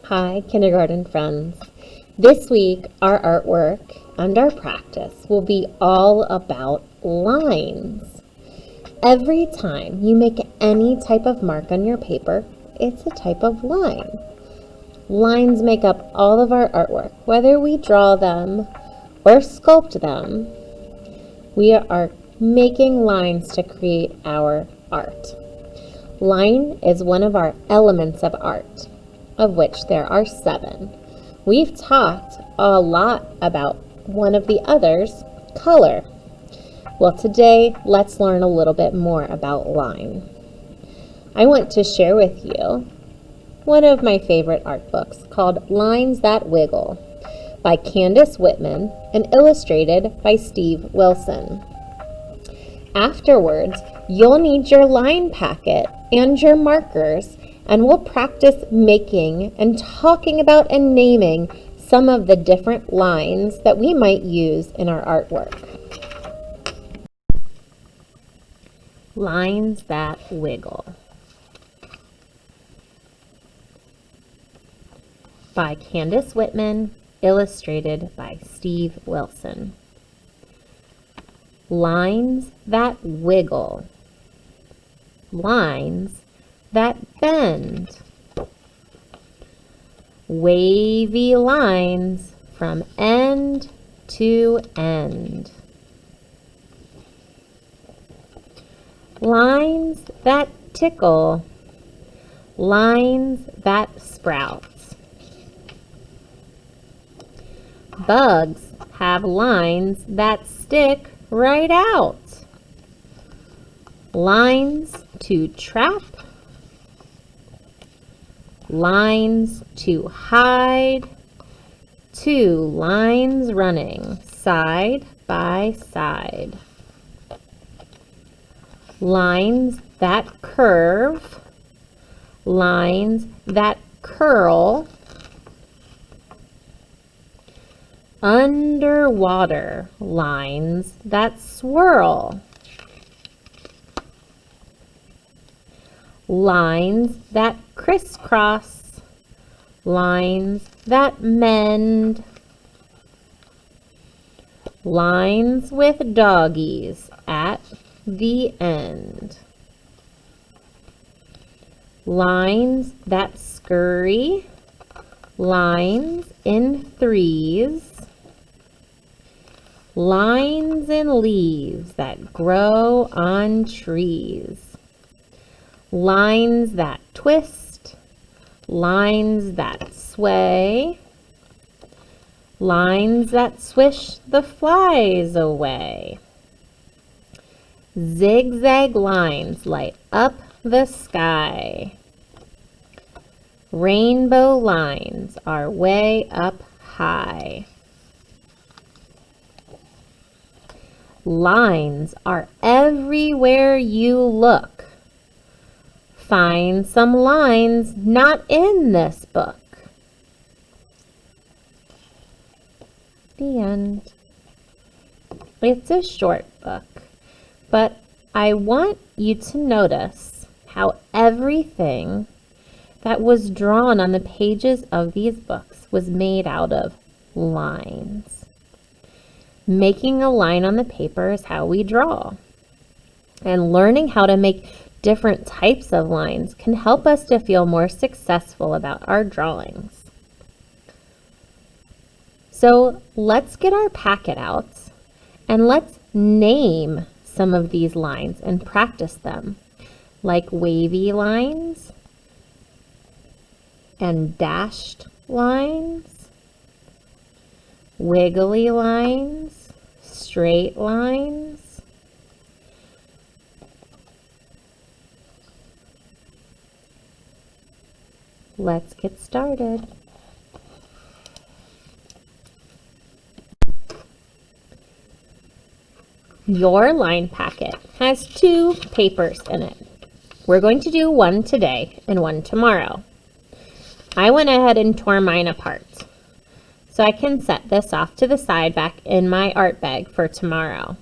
Hi, kindergarten friends. This week, our artwork and our practice will be all about lines. Every time you make any type of mark on your paper, it's a type of line. Lines make up all of our artwork, whether we draw them or sculpt them. We are making lines to create our art. Line is one of our elements of art, of which there are 7. We've talked a lot about one of the others, color. Well, today, let's learn a little bit more about line. I want to share with you one of my favorite art books called Lines That Wiggle by Candace Whitman and illustrated by Steve Wilson. Afterwards, you'll need your line packet and your markers, and we'll practice making and talking about and naming some of the different lines that we might use in our artwork. Lines That Wiggle by Candace Whitman, illustrated by Steve Wilson. Lines that wiggle. Lines that bend. Wavy lines from end to end. Lines that tickle. Lines that sprout. Bugs have lines that stick right out. Lines to trap. Lines to hide. 2 lines running side by side. Lines that curve. Lines that curl. Underwater lines that swirl. Lines that crisscross. Lines that mend. Lines with doggies at the end. Lines that scurry. Lines in threes. Lines in leaves that grow on trees. Lines that twist. Lines that sway. Lines that swish the flies away. Zigzag lines light up the sky. Rainbow lines are way up high. Lines are everywhere you look. Find some lines not in this book. The end. It's a short book, but I want you to notice how everything that was drawn on the pages of these books was made out of lines. Making a line on the paper is how we draw. And learning how to make different types of lines can help us to feel more successful about our drawings. So let's get our packet out and let's name some of these lines and practice them, like wavy lines and dashed lines, wiggly lines, straight lines, let's get started. Your line packet has 2 papers in it. We're going to do one today and one tomorrow. I went ahead and tore mine apart, so I can set this off to the side back in my art bag for tomorrow.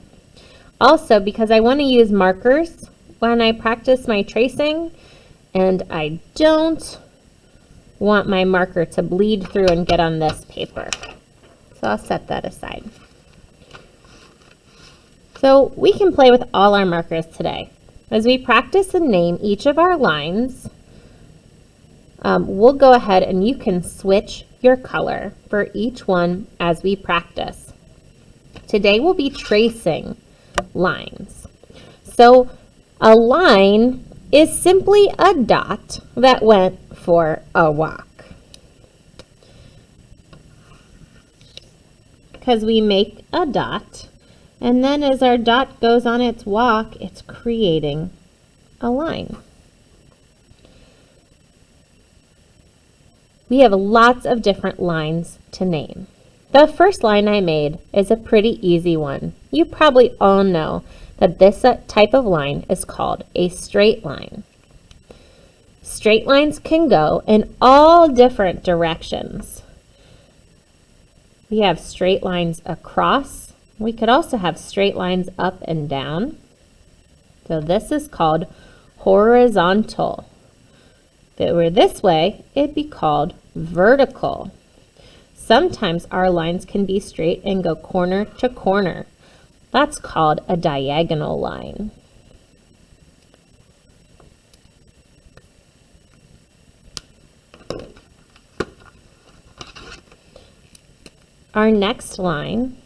Also, because I want to use markers when I practice my tracing, and I don't want my marker to bleed through and get on this paper. So I'll set that aside. So we can play with all our markers today. As we practice and name each of our lines, we'll go ahead and you can switch your color for each one as we practice. Today we'll be tracing lines. So a line is simply a dot that went for a walk. Because we make a dot, and then as our dot goes on its walk, it's creating a line. We have lots of different lines to name. The first line I made is a pretty easy one. You probably all know that this type of line is called a straight line. Straight lines can go in all different directions. We have straight lines across. We could also have straight lines up and down. So this is called horizontal. If it were this way, it'd be called vertical. Sometimes our lines can be straight and go corner to corner. That's called a diagonal line. Our next line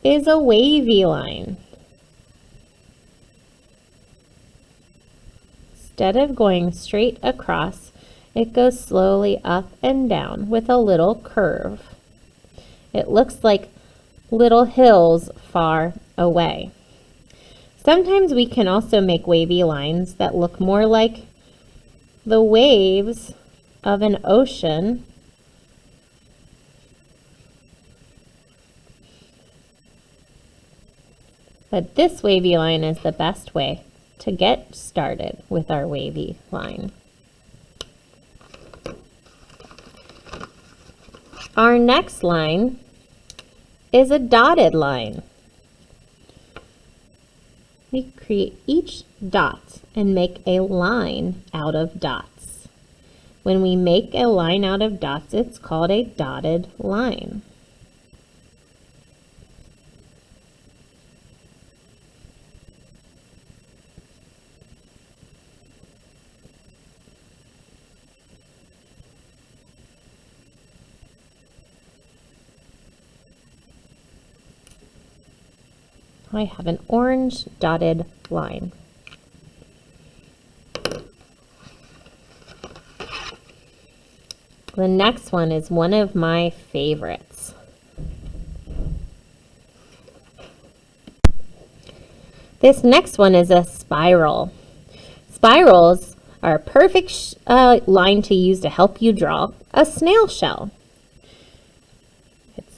is a wavy line. Instead of going straight across, it goes slowly up and down with a little curve. It looks like little hills far away. Sometimes we can also make wavy lines that look more like the waves of an ocean. But this wavy line is the best way to get started with our wavy line. Our next line is a dotted line. We create each dot and make a line out of dots. When we make a line out of dots, it's called a dotted line. I have an orange dotted line. The next one is one of my favorites. This next one is a spiral. Spirals are a perfect line to use to help you draw a snail shell.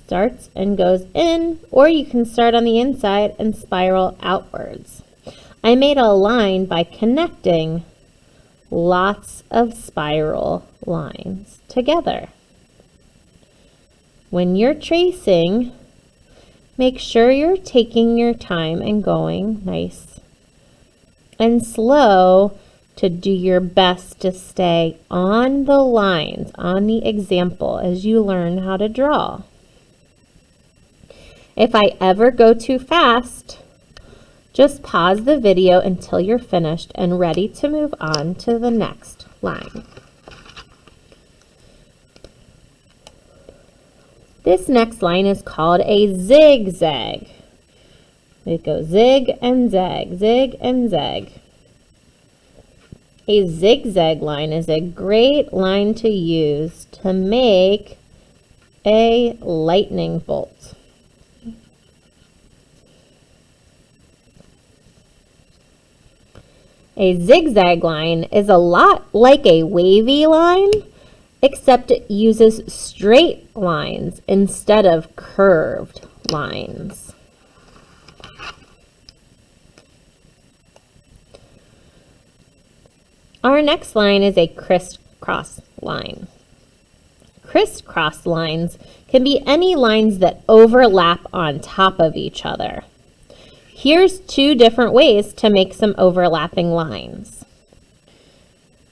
Starts and goes in, or you can start on the inside and spiral outwards. I made a line by connecting lots of spiral lines together. When you're tracing, make sure you're taking your time and going nice and slow to do your best to stay on the lines, on the example as you learn how to draw. If I ever go too fast, just pause the video until you're finished and ready to move on to the next line. This next line is called a zigzag. It goes zig and zag, zig and zag. A zigzag line is a great line to use to make a lightning bolt. A zigzag line is a lot like a wavy line, except it uses straight lines instead of curved lines. Our next line is a crisscross line. Crisscross lines can be any lines that overlap on top of each other. Here's two different ways to make some overlapping lines.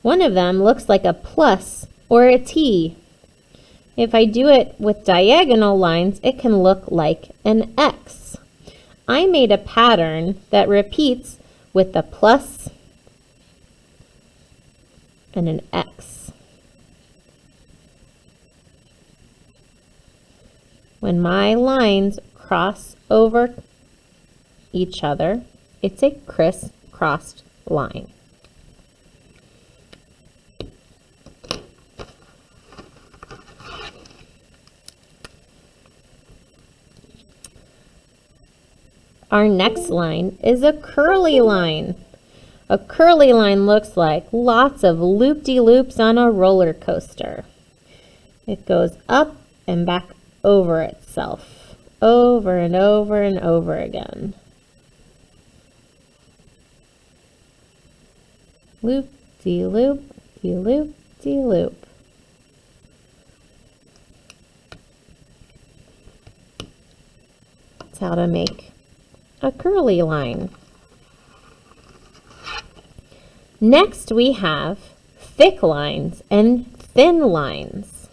One of them looks like a plus or a T. If I do it with diagonal lines, it can look like an X. I made a pattern that repeats with a plus and an X. When my lines cross over each other, it's a crisscrossed line. Our next line is a curly line. A curly line looks like lots of loop-de-loops on a roller coaster. It goes up and back over itself, over and over and over again. Loop-de-loop, de-loop, de-loop. That's how to make a curly line. Next we have thick lines and thin lines.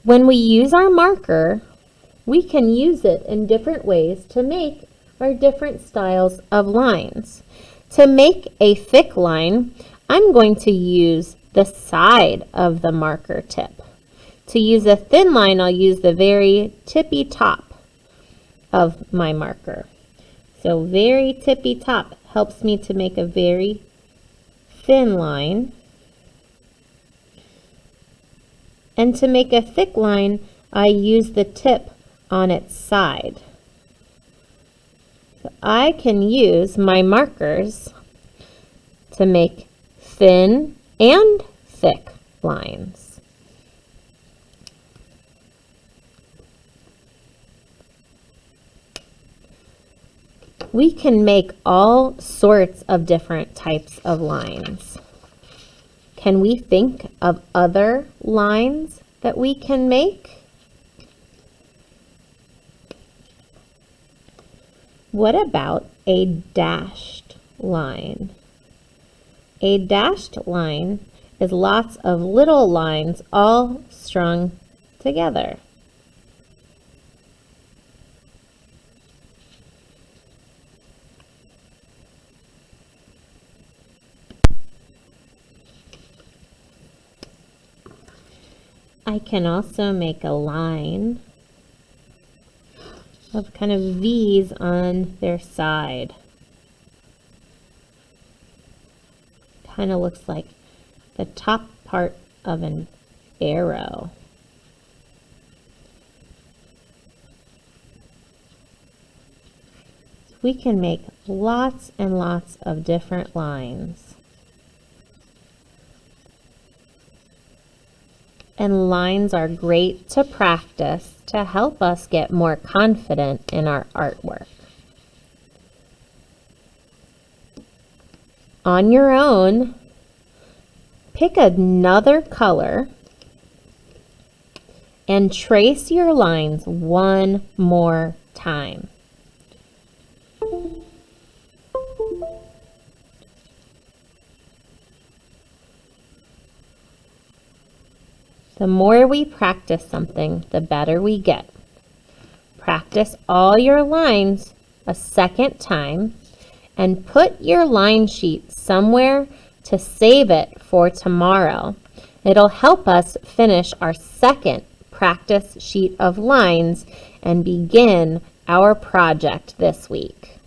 When we use our marker, we can use it in different ways to make our different styles of lines. To make a thick line, I'm going to use the side of the marker tip. To use a thin line, I'll use the very tippy top of my marker. So very tippy top helps me to make a very thin line. And to make a thick line, I use the tip on its side. So I can use my markers to make thin and thick lines. We can make all sorts of different types of lines. Can we think of other lines that we can make? What about a dashed line? A dashed line is lots of little lines all strung together. I can also make a line of kind of V's on their side. Kind of looks like the top part of an arrow. So we can make lots and lots of different lines. And lines are great to practice to help us get more confident in our artwork. On your own, pick another color and trace your lines one more time. The more we practice something, the better we get. Practice all your lines a second time and put your line sheet somewhere to save it for tomorrow. It'll help us finish our second practice sheet of lines and begin our project this week.